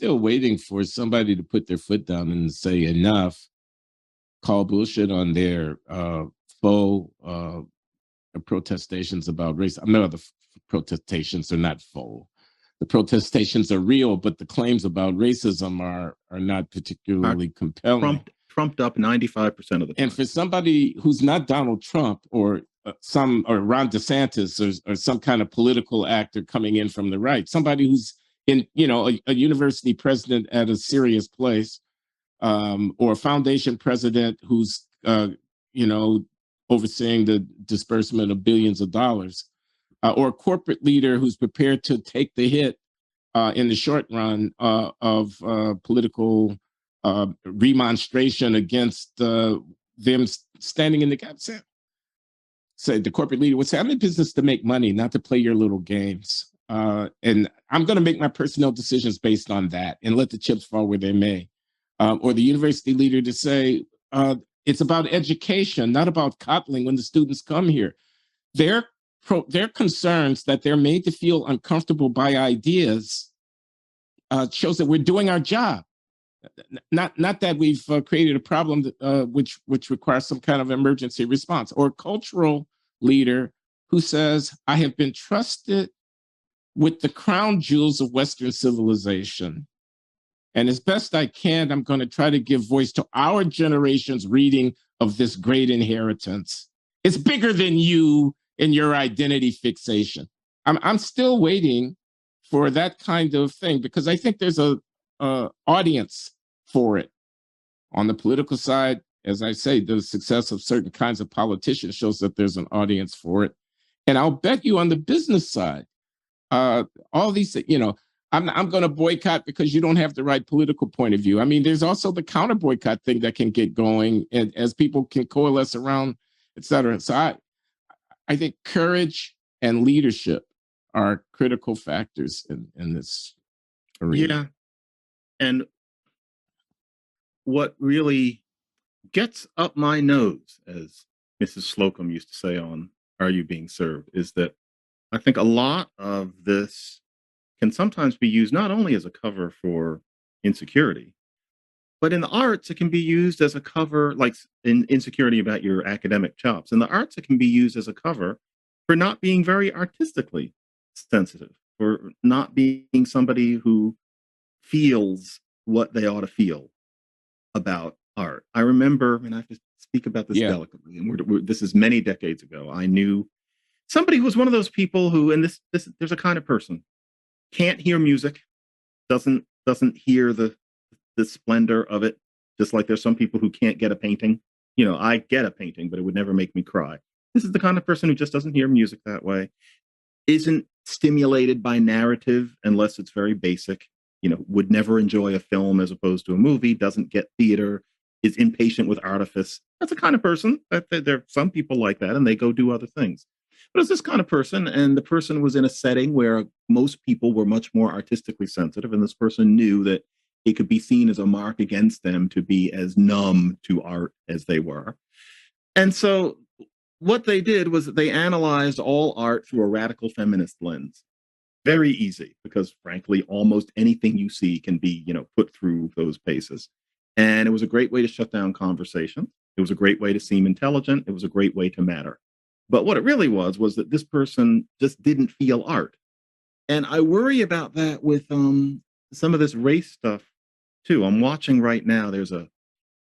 still waiting for somebody to put their foot down and say enough, call bullshit on their faux protestations about race. I know the protestations are not faux. The protestations are real, but the claims about racism are not particularly compelling. Trumped up 95% of the time. And for somebody who's not Donald Trump or Ron DeSantis or some kind of political actor coming in from the right, somebody who's in, a university president at a serious place, or a foundation president who's, overseeing the disbursement of billions of dollars, or a corporate leader who's prepared to take the hit in the short run of political remonstration against them standing in the gap. Say the corporate leader would say, I'm in business to make money, not to play your little games. And I'm going to make my personnel decisions based on that and let the chips fall where they may. Or the university leader to say, it's about education, not about coddling when the students come here. Their concerns that they're made to feel uncomfortable by ideas shows that we're doing our job. Not that we've created a problem which requires some kind of emergency response. Or a cultural leader who says, I have been trusted with the crown jewels of Western civilization. And as best I can, I'm going to try to give voice to our generation's reading of this great inheritance. It's bigger than you and your identity fixation. I'm still waiting for that kind of thing because I think there's a audience for it. On the political side, as I say, the success of certain kinds of politicians shows that there's an audience for it. And I'll bet you on the business side, all these, I'm going to boycott because you don't have the right political point of view. I mean, there's also the counter boycott thing that can get going and as people can coalesce around, et cetera. So I think courage and leadership are critical factors in this arena. Yeah. And what really gets up my nose, as Mrs. Slocum used to say on Are You Being Served, is that I think a lot of this can sometimes be used not only as a cover for Insecurity, but in the arts, it can be used as a cover, like in Insecurity about your academic chops. In the arts, it can be used as a cover for not being very artistically sensitive, for not being somebody who feels what they ought to feel about art. I remember, and I have to speak about this delicately, and this is many decades ago, I knew somebody who was one of those people who, and this there's a kind of person, can't hear music, doesn't hear the splendor of it, just like there's some people who can't get a painting. I get a painting, but it would never make me cry. This is the kind of person who just doesn't hear music that way, isn't stimulated by narrative unless it's very basic, would never enjoy a film as opposed to a movie, doesn't get theater, is impatient with artifice. That's the kind of person that there are some people like that, and they go do other things. But it's this kind of person, and the person was in a setting where most people were much more artistically sensitive, and this person knew that it could be seen as a mark against them to be as numb to art as they were. And so what they did was that they analyzed all art through a radical feminist lens. Very easy, because frankly, almost anything you see can be, put through those paces. And it was a great way to shut down conversation. It was a great way to seem intelligent. It was a great way to matter. But what it really was that this person just didn't feel art. And I worry about that with some of this race stuff too. I'm watching right now,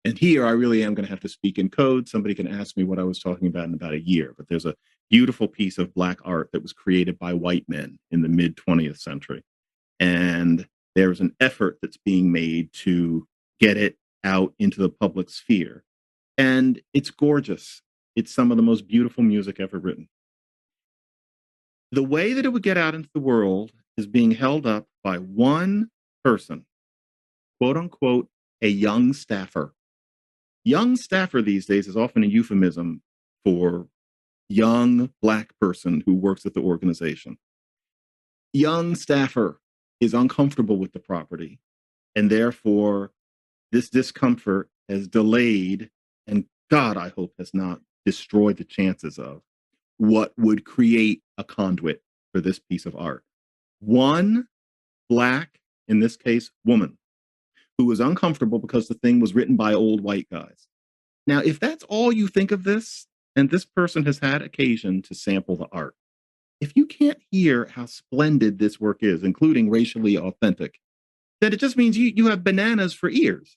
and here I really am going to have to speak in code. Somebody can ask me what I was talking about in about a year, but there's a beautiful piece of Black art that was created by white men in the mid 20th century. And there's an effort that's being made to get it out into the public sphere. And it's gorgeous. It's some of the most beautiful music ever written. The way that it would get out into the world is being held up by one person, quote unquote, a young staffer. Young staffer these days is often a euphemism for young Black person who works at the organization. Young staffer is uncomfortable with the property, and therefore this discomfort has delayed, and God, I hope, has not destroyed the chances of what would create a conduit for this piece of art. One Black in this case, woman, who was uncomfortable because the thing was written by old white guys. Now, if that's all you think of this, and this person has had occasion to sample the art, if you can't hear how splendid this work is, including racially authentic, then it just means you have bananas for ears.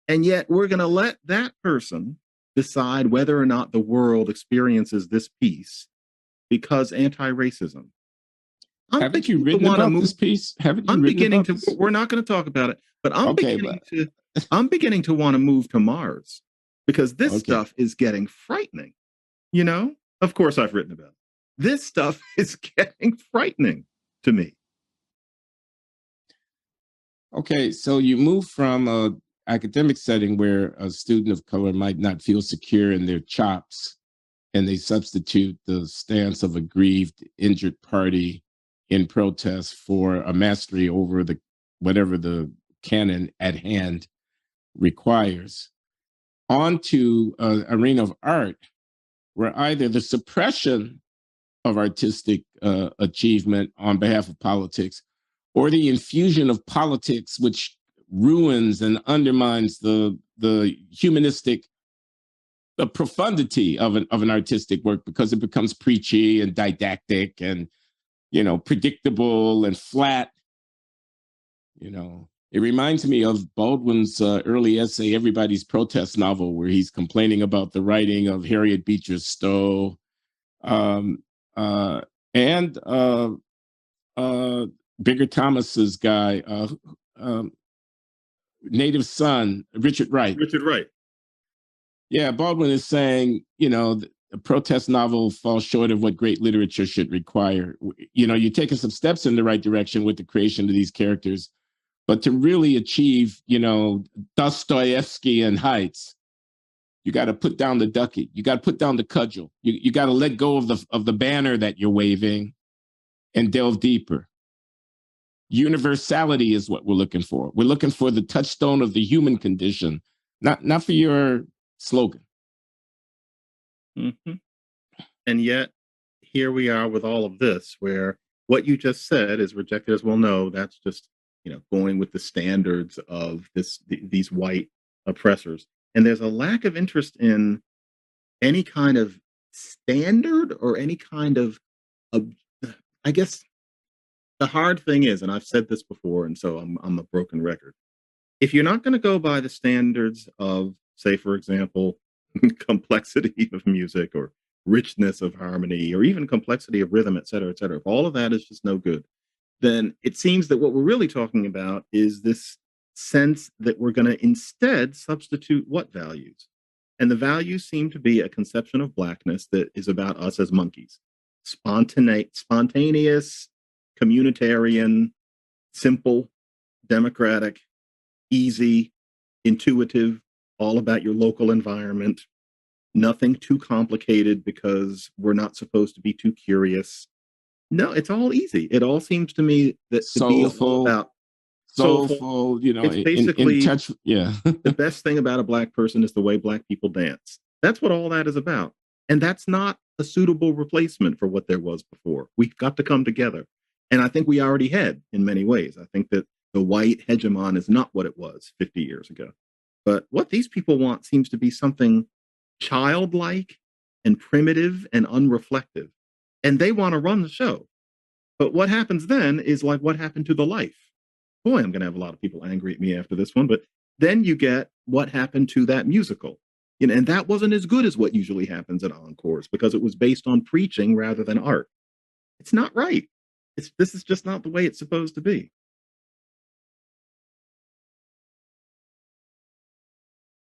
And yet we're going to let that person decide whether or not the world experiences this piece because anti-racism. Haven't you written about this piece? Haven't you written about this? We're not going to talk about it, but I'm Okay, beginning to want to move to Mars because this Okay. stuff is getting frightening. You know, of course I've written about it. This stuff is getting frightening to me. Okay, so you move from a academic setting where a student of color might not feel secure in their chops, and they substitute the stance of a grieved, injured party in protest for a mastery over the whatever the canon at hand requires, onto an arena of art where either the suppression of artistic achievement on behalf of politics, or the infusion of politics, which ruins and undermines the humanistic, the profundity of an artistic work because it becomes preachy and didactic and, you know, predictable and flat. You know, it reminds me of Baldwin's early essay, Everybody's Protest Novel, where he's complaining about the writing of Harriet Beecher Stowe, and Bigger Thomas's guy, Native Son, Richard Wright. Richard Wright. Yeah, Baldwin is saying, you know, a protest novel falls short of what great literature should require. You know, you're taking some steps in the right direction with the creation of these characters, but to really achieve, you know, Dostoevskian heights, you got to put down the ducky. You got to put down the cudgel. You got to let go of the banner that you're waving and delve deeper. Universality is what we're looking for. We're looking for the touchstone of the human condition, not for your slogan. Mm-hmm. And yet, here we are with all of this, where what you just said is rejected as, well, no, that's just, you know, going with the standards of these white oppressors. And there's a lack of interest in any kind of standard or any kind of, I guess the hard thing is, and I've said this before, and so I'm a broken record. If you're not going to go by the standards of, say, for example, complexity of music or richness of harmony or even complexity of rhythm, et cetera, if all of that is just no good, then it seems that what we're really talking about is this sense that we're going to instead substitute what values? And the values seem to be a conception of Blackness that is about us as monkeys. Spontaneous, communitarian, simple, democratic, easy, intuitive, all about your local environment, nothing too complicated because we're not supposed to be too curious. No, it's all easy. It all seems to me that to be all about soulful, you know, it's basically in touch. Yeah. the best thing about a Black person is the way Black people dance. That's what all that is about. And that's not a suitable replacement for what there was before. We've got to come together. And I think we already had in many ways. I think that the white hegemon is not what it was 50 years ago. But what these people want seems to be something childlike and primitive and unreflective. And they want to run the show. But what happens then is like what happened to The Life. Boy, I'm going to have a lot of people angry at me after this one. But then you get what happened to that musical. You know, and that wasn't as good as what usually happens at encores because it was based on preaching rather than art. It's not right. This is just not the way it's supposed to be.